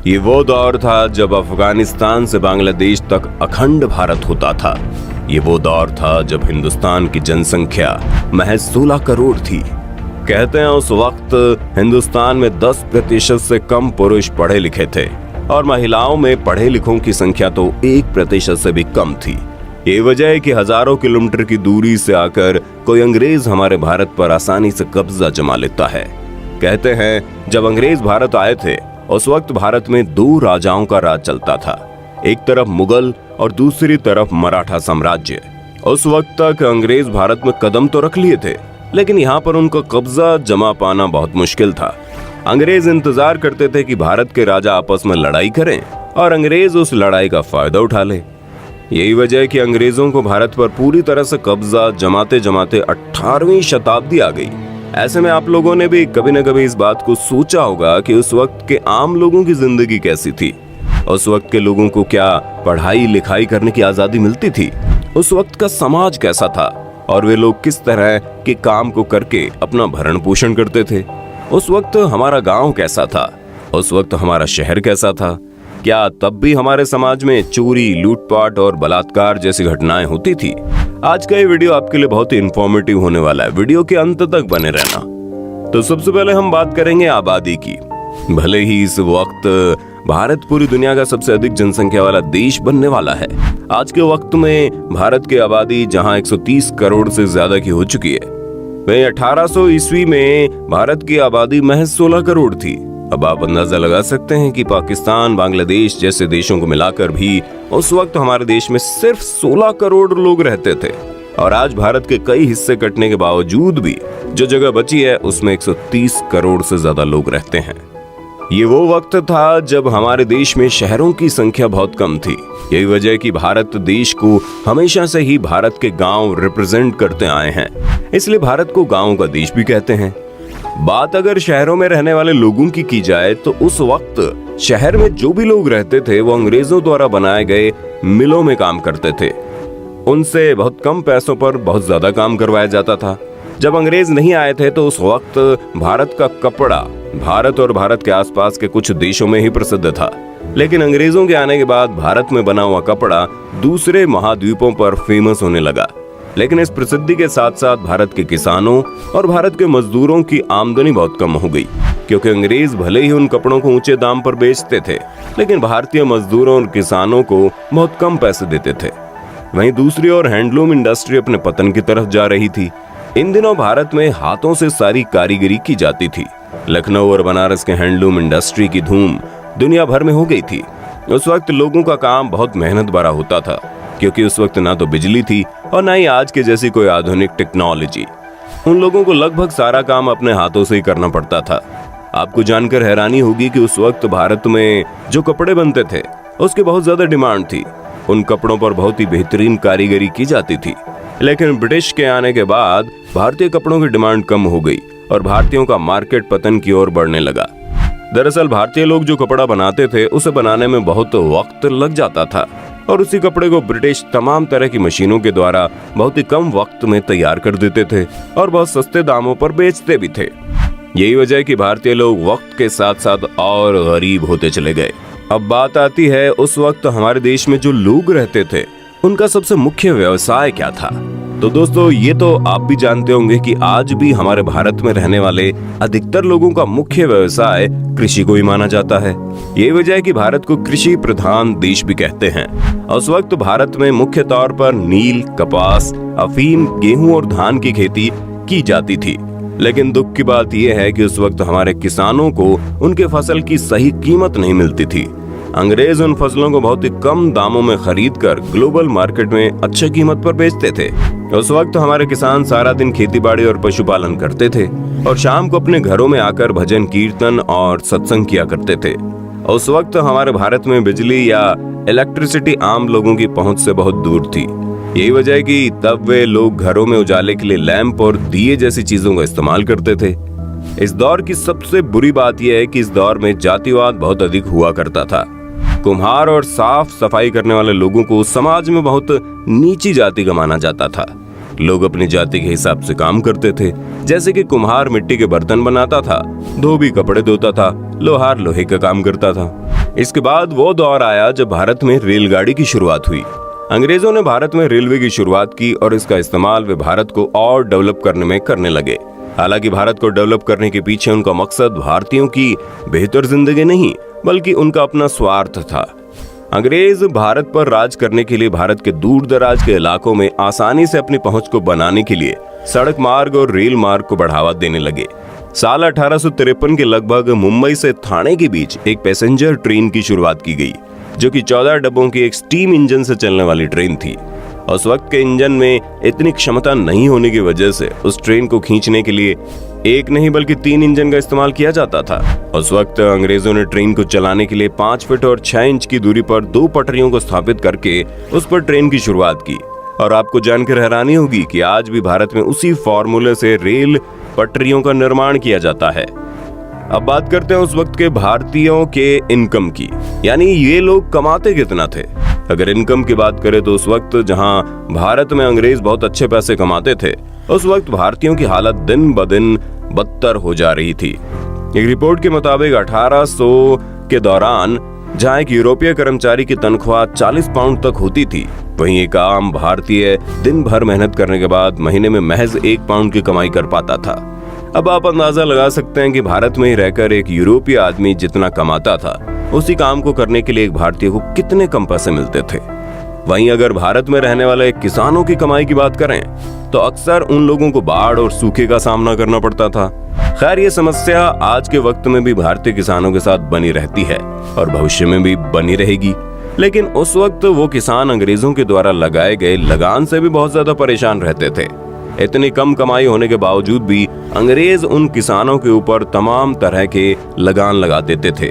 ये वो दौर था जब अफगानिस्तान से बांग्लादेश तक अखंड भारत होता था। ये वो दौर था जब हिंदुस्तान की जनसंख्या महज 16 करोड़ थी। कहते हैं उस वक्त हिंदुस्तान में 10% से कम पुरुष पढ़े लिखे थे और महिलाओं में पढ़े लिखों की संख्या तो 1% से भी कम थी। ये वजह है कि हजारों किलोमीटर की दूरी से आकर कोई अंग्रेज हमारे भारत पर आसानी से कब्जा जमा लेता है। कहते हैं जब अंग्रेज भारत आए थे उस वक्त भारत में 2 राजाओं का राज चलता था, एक तरफ मुगल और दूसरी तरफ मराठा साम्राज्य। उस वक्त तक अंग्रेज भारत में कदम तो रख लिए थे, लेकिन यहाँ पर उनका कब्जा जमा पाना बहुत मुश्किल था। अंग्रेज इंतजार करते थे कि भारत के राजा आपस में लड़ाई करें और अंग्रेज उस लड़ाई का फायदा उठा ले। यही वजह है कि अंग्रेजों को भारत पर पूरी तरह से कब्जा जमाते जमाते 18वीं शताब्दी आ गई। ऐसे में आप लोगों ने भी कभी न कभी इस बात को सोचा होगा कि उस वक्त के आम लोगों की जिंदगी कैसी थी। उस वक्त के लोगों को क्या पढ़ाई लिखाई करने की आजादी मिलती थी? उस वक्त का समाज कैसा था और वे लोग किस तरह के काम को करके अपना भरण पोषण करते थे? उस वक्त हमारा गांव कैसा था? उस वक्त हमारा शहर कैसा था? क्या तब भी हमारे समाज में चोरी, लूटपाट और बलात्कार जैसी घटनाएं होती थी? आज का ये वीडियो आपके लिए बहुत ही इंफॉर्मेटिव होने वाला है, वीडियो के अंत तक बने रहना। तो सबसे पहले हम बात करेंगे आबादी की। भले ही इस वक्त भारत पूरी दुनिया का सबसे अधिक जनसंख्या वाला देश बनने वाला है। आज के वक्त में भारत की आबादी जहां 130 करोड़ से ज्यादा की हो चुकी है, वहीं 1800 ईस्वी में भारत की आबादी महज 16 करोड़ थी। अब आप अंदाजा लगा सकते हैं कि पाकिस्तान, बांग्लादेश जैसे देशों को मिलाकर भी उस वक्त हमारे देश में सिर्फ 16 करोड़ लोग रहते थे। और आज भारत के कई हिस्से कटने के बावजूद भी जो जगह बची है उसमें 130 करोड़ से ज्यादा लोग रहते हैं। ये वो वक्त था जब हमारे देश में शहरों की संख्या बहुत कम थी। यही वजह है कि भारत देश को हमेशा से ही भारत के गांव रिप्रेजेंट करते आए हैं, इसलिए भारत को गांव का देश भी कहते हैं। बात अगर शहरों में रहने वाले लोगों की जाए तो उस वक्त शहर में जो भी लोग रहते थे वो अंग्रेजों द्वारा बनाए गए मिलों में काम करते थे। उनसे बहुत कम पैसों पर बहुत ज्यादा काम करवाया जाता था। जब अंग्रेज नहीं आए थे तो उस वक्त भारत का कपड़ा भारत और भारत के आसपास के कुछ देशों में ही प्रसिद्ध था, लेकिन अंग्रेजों के आने के बाद भारत में बना हुआ कपड़ा दूसरे महाद्वीपों पर फेमस होने लगा। लेकिन इस प्रसिद्धि के साथ साथ भारत के किसानों और भारत के मजदूरों की आमदनी बहुत कम हो गई, क्योंकि अंग्रेज भले ही उन कपड़ों को ऊंचे दाम पर बेचते थे, लेकिन भारतीय मजदूरों और किसानों को बहुत कम पैसे देते थे। वहीं दूसरी ओर हैंडलूम इंडस्ट्री अपने पतन की तरफ जा रही थी। इन दिनों भारत में हाथों से सारी कारीगरी की जाती थी। लखनऊ और बनारस के हैंडलूम इंडस्ट्री की धूम दुनिया भर में हो गई थी। उस वक्त लोगों का काम बहुत मेहनत भरा होता था, क्योंकि उस वक्त ना तो बिजली थी और ना ही आज के जैसी कोई आधुनिक टेक्नोलॉजी। उन लोगों को लगभग सारा काम अपने हाथों से ही करना पड़ता था। आपको जानकर हैरानी होगी कि उस वक्त भारत में जो कपड़े बनते थे उसकी बहुत ज्यादा डिमांड थी। उन कपड़ों पर बहुत ही बेहतरीन कारीगरी की जाती थी। लेकिन ब्रिटिश के आने के बाद भारतीय कपड़ों की डिमांड कम हो गई और भारतीयों का मार्केट पतन की ओर बढ़ने लगा। दरअसल भारतीय लोग जो कपड़ा बनाते थे उसे बनाने में बहुत वक्त लग जाता था और उसी कपड़े को ब्रिटिश तमाम तरह की मशीनों के द्वारा बहुत ही कम वक्त में तैयार कर देते थे और बहुत सस्ते दामों पर बेचते भी थे। यही वजह है कि भारतीय लोग वक्त के साथ साथ और गरीब होते चले गए। अब बात आती है उस वक्त हमारे देश में जो लोग रहते थे उनका सबसे मुख्य व्यवसाय क्या था। तो दोस्तों ये तो आप भी जानते होंगे कि आज भी हमारे भारत में रहने वाले अधिकतर लोगों का मुख्य व्यवसाय कृषि को ही माना जाता है। ये वजह है कि भारत को कृषि प्रधान देश भी कहते हैं। उस वक्त भारत में मुख्य तौर पर नील, कपास, अफीम, गेहूं और धान की खेती की जाती थी। लेकिन दुख की बात यह है कि उस वक्त हमारे किसानों को उनके फसल की सही कीमत नहीं मिलती थी। अंग्रेज उन फसलों को बहुत ही कम दामों में खरीदकर ग्लोबल मार्केट में अच्छी कीमत पर बेचते थे। उस वक्त हमारे किसान सारा दिन खेतीबाड़ी और पशुपालन करते थे और शाम को अपने घरों में आकर भजन कीर्तन और सत्संग किया करते थे। उस वक्त हमारे भारत में बिजली या इलेक्ट्रिसिटी आम लोगों की पहुंच से बहुत दूर थी। यही वजह है कि तब वे लोग घरों में उजाले के लिए लैंप और दिए जैसी चीजों का इस्तेमाल करते थे। इस दौर की सबसे बुरी बात यह है कि इस दौर में जातिवाद बहुत अधिक हुआ करता था। कुम्हार और साफ सफाई करने वाले लोगों को समाज में बहुत नीची जाति का माना जाता था। लोग अपनी जाति के हिसाब से काम करते थे, जैसे कि कुम्हार मिट्टी के बर्तन बनाता था, धोबी कपड़े धोता था, लोहार लोहे का काम करता था। इसके बाद वो दौर आया जब भारत में रेलगाड़ी की शुरुआत हुई। अंग्रेजों ने भारत में रेलवे की शुरुआत की और इसका इस्तेमाल वे भारत को और डेवलप करने में करने लगे। हालांकि भारत को डेवलप करने के पीछे उनका मकसद भारतीयों की बेहतर जिंदगी नहीं, बल्कि उनका अपना स्वार्थ था। अंग्रेज भारत पर राज करने के लिए भारत के दूर दराज के इलाकों में आसानी से अपनी पहुंच को बनाने के लिए सड़क मार्ग और रेल मार्ग को बढ़ावा देने लगे। साल 1853 के लगभग मुंबई से ठाणे के बीच एक पैसेंजर ट्रेन की शुरुआत की गई, जो कि 14 डब्बों की एक स्टीम इंजन से चलने वाली ट्रेन थी। उस वक्त के इंजन में इतनी क्षमता नहीं होने की वजह से उस ट्रेन को खींचने के लिए एक नहीं बल्कि 3 इंजन का इस्तेमाल किया जाता था। उस वक्त अंग्रेजों ने ट्रेन को चलाने के लिए 5 फीट और 6 इंच की दूरी पर 2 पटरियों को स्थापित करके उस पर ट्रेन की शुरुआत की। और आपको जानकर हैरानी होगी कि आज भी भारत में उसी फॉर्मूले से रेल पटरियों का निर्माण किया जाता है। अब बात करते हैं उस वक्त के भारतीयों के इनकम की, यानी ये लोग कमाते कितना थे। अगर इनकम की बात करें तो उस वक्त जहां भारत में अंग्रेज बहुत अच्छे पैसे कमाते थे, उस वक्त भारतीयों की हालत दिन ब दिन बदतर हो जा रही थी। एक रिपोर्ट के मुताबिक 1800 के दौरान जहां एक यूरोपीय कर्मचारी की तनख्वाह 40 पाउंड तक होती थी, वहीं एक आम भारतीय दिन भर मेहनत करने के बाद महीने में महज 1 पाउंड की कमाई कर पाता था। अब आप अंदाजा लगा सकते हैं कि भारत में ही रहकर एक यूरोपीय आदमी जितना कमाता था, उसी काम को करने के लिए एक भारतीय को कितने कम पैसे मिलते थे। वहीं अगर भारत में रहने वाले किसानों की कमाई की बात करें तो अक्सर उन लोगों को बाढ़ और सूखे का सामना करना पड़ता था। खैर, ये समस्या आज के वक्त में भी भारतीय किसानों के साथ बनी रहती है और भविष्य में भी बनी रहेगी। लेकिन उस वक्त वो किसान अंग्रेजों के द्वारा लगाए गए लगान से भी बहुत ज्यादा परेशान रहते थे। इतनी कम कमाई होने के बावजूद भी अंग्रेज उन किसानों के ऊपर तमाम तरह के लगान लगा देते थे।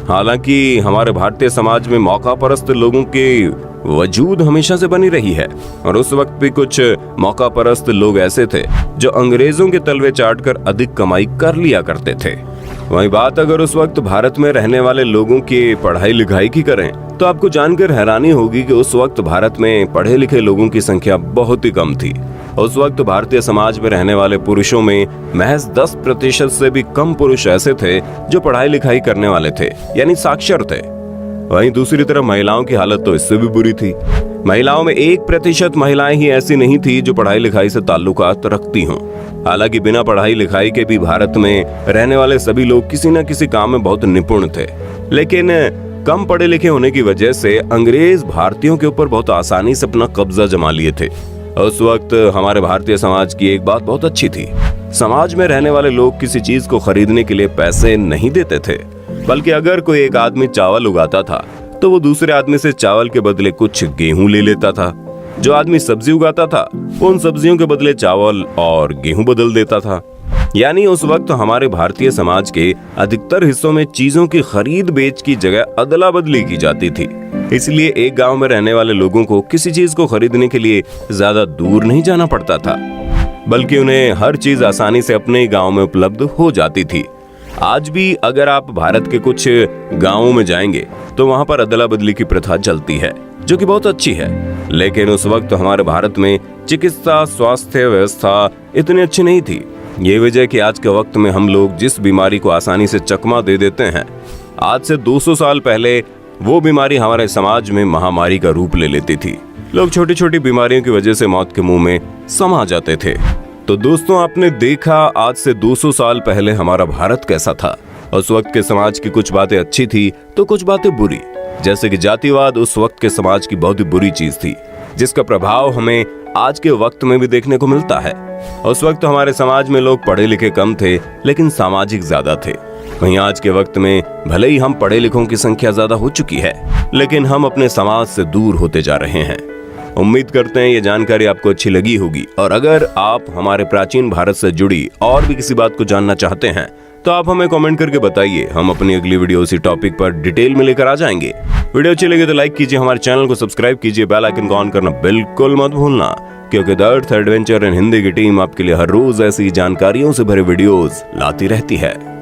हालांकि हमारे भारतीय समाज में मौका परस्त लोगों के वजूद हमेशा से बनी रही है और उस वक्त भी कुछ मौका परस्त लोग ऐसे थे जो अंग्रेजों के तलवे चाटकर अधिक कमाई कर लिया करते थे। वहीं बात अगर उस वक्त भारत में रहने वाले लोगों की पढ़ाई लिखाई की करें तो आपको जानकर हैरानी होगी कि उस वक्त भारत में पढ़े लिखे लोगों की संख्या बहुत ही कम थी। उस वक्त भारतीय समाज में रहने वाले पुरुषों में महज 10% से भी कम पुरुष ऐसे थे जो पढ़ाई लिखाई करने वाले थे, यानी साक्षर थे। वहीं दूसरी तरफ महिलाओं की हालत तो इससे भी बुरी थी। महिलाओं में 1% महिलाएं ही ऐसी नहीं थी जो पढ़ाई लिखाई से ताल्लुकात रखती हों। हालांकि बिना पढ़ाई लिखाई के भी भारत में रहने वाले सभी लोग किसी न किसी काम में बहुत निपुण थे, लेकिन कम पढ़े लिखे होने की वजह से अंग्रेज भारतीयों के ऊपर बहुत आसानी से अपना कब्जा जमा लिए थे। उस वक्त हमारे भारतीय समाज की एक बात बहुत अच्छी थी। समाज में रहने वाले लोग किसी चीज को खरीदने के लिए पैसे नहीं देते थे, बल्कि अगर कोई एक आदमी चावल उगाता था तो वो दूसरे आदमी से चावल के बदले कुछ गेहूं ले लेता था। जो आदमी सब्जी उगाता था वो उन सब्जियों के बदले चावल और गेहूं बदल देता था। यानी उस वक्त हमारे भारतीय समाज के अधिकतर हिस्सों में चीजों की खरीद बेच की जगह अदला बदली की जाती थी। इसलिए एक गांव में रहने वाले लोगों को किसी चीज को खरीदने के लिए ज्यादा दूर नहीं जाना पड़ता था, बल्कि उन्हें हर चीज आसानी से अपने ही गांव में उपलब्ध हो जाती थी। आज भी अगर आप भारत के कुछ गांवों में जाएंगे तो वहां पर अदला बदली की प्रथा चलती है, जो कि बहुत अच्छी है। लेकिन उस वक्त हमारे भारत में चिकित्सा स्वास्थ्य व्यवस्था इतनी अच्छी नहीं थी। ये वजह कि आज के वक्त में हम लोग जिस बीमारी को आसानी से चकमा दे देते हैं, आज से 200 साल पहले वो बीमारी हमारे समाज में महामारी का रूप ले लेती थी। लोग छोटी छोटी बीमारियों की वजह से मौत के मुंह में समा जाते थे। तो दोस्तों, आपने देखा आज से 200 साल पहले हमारा भारत कैसा था। उस वक्त के समाज की कुछ बातें अच्छी थी तो कुछ बातें बुरी, जैसे कि जातिवाद उस वक्त के समाज की बहुत ही बुरी चीज थी, जिसका प्रभाव हमें आज के वक्त में भी देखने को मिलता है। उस वक्त हमारे समाज में लोग पढ़े लिखे कम थे, लेकिन सामाजिक ज्यादा थे। वहीं आज के वक्त में भले ही हम पढ़े लिखों की संख्या ज्यादा हो चुकी है, लेकिन हम अपने समाज से दूर होते जा रहे हैं। उम्मीद करते हैं ये जानकारी आपको अच्छी लगी होगी, और अगर आप हमारे प्राचीन भारत से जुड़ी और भी किसी बात को जानना चाहते हैं तो आप हमें कमेंट करके बताइए। हम अपनी अगली वीडियो उसी टॉपिक पर डिटेल में लेकर आ जाएंगे। वीडियो अच्छी लगी तो लाइक कीजिए, हमारे चैनल को सब्सक्राइब कीजिए, बेल आइकन को ऑन करना बिल्कुल मत भूलना, क्योंकि the earth adventure in Hindi की टीम आपके लिए हर रोज ऐसी जानकारियों से भरे वीडियोस लाती रहती है।